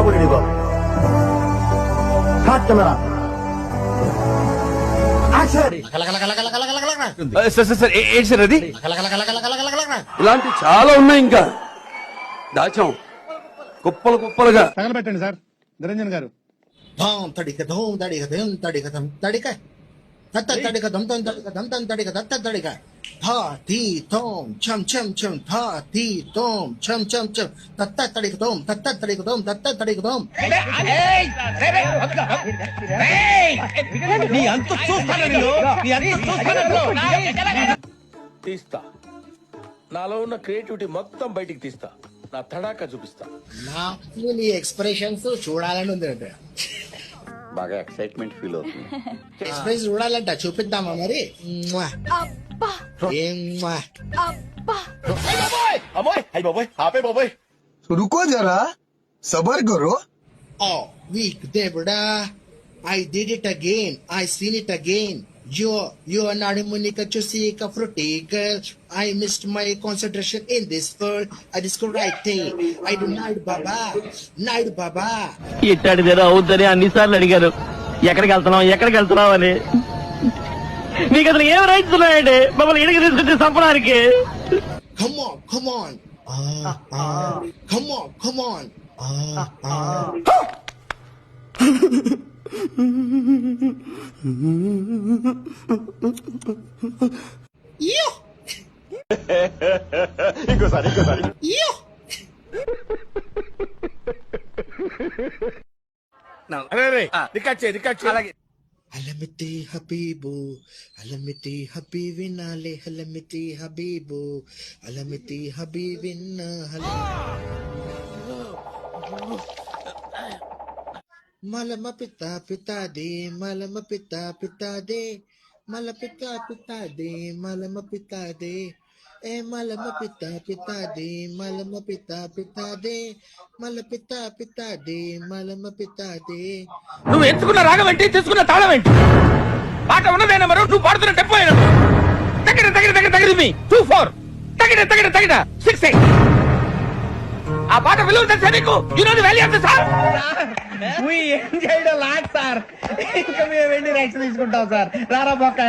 కొట్టి బాబు. Start camera action. Sir ఏంటి సార్ అది? ఇలాంటి చాలా ఉన్నాయి, ఇంకా దాచాం కుప్పలు కుప్పలుగా. తగలబెట్టండి సార్ నిరంజన్ గారు. ధోం తడిక ధోం తడిక ధోం తడిక ధం తడిక తత్త తడిక ధం తం తడిక ధం తం తడిక తత్త తడిక ధా ధీ ధోం ఛం ఛం ఛం ధా ధీ ధోం ఛం ఛం ఛం తత్త తడిక ధోం తత్త తడిక ధోం తత్త తడిక ధోం. తీస్తా, నాలో ఉన్న క్రియేటివిటీ మొత్తం బయటికి తీస్తా, నా తడాకా చూపిస్తా. నాకు నీ ఎక్స్ప్రెషన్స్ చూడాలని ఉంది అంటే. బాగా ఎక్సైట్మెంట్ ఫీల్ అవుతుంది. ఎక్స్ప్రెస్ చూడాలంట, చూపిద్దామా మరి? रुको जरा सबर करो. Oh, weak దేవుడా, I did it again. I seen it again. You are not a Monica Chusika fruity girl. I missed my concentration in this world. I discovered right thing. I do night baba. ఇట్టాడిదేదో అవుద్దని అన్నిసార్లు అడిగారు. ఎక్కడికి వెళ్తున్నావు అని. నీకు అసలు ఏం rights ఉన్నాయండి మమ్మల్ని ఇడికి తీసుకొచ్చి చంపడానికి? Come on. Come on. ఇంకోసారి అలాగే Halamiti habibi nale halamiti habibu halamiti habibin na malama pita de malama pita de malama pita de malama pita de malama pita de malama pita de malapita de malama pita de. నువ్వు ఎంచుకున్న రాగం ఏంటి, తీసుకున్న తాళం ఏంటి? పాట ఉన్నదే number, నువ్వు పాడుతున్న టెంపో తగిన 2-4 తగిన 6-8. ఆ పాట విలువ తెలుసా నీకు? You know the value of the song. Enjoyed lot sir. ఇంకా మేము వెళ్ళి రైట్స్ తీసుకుంటాం సార్. రారా బొక్క.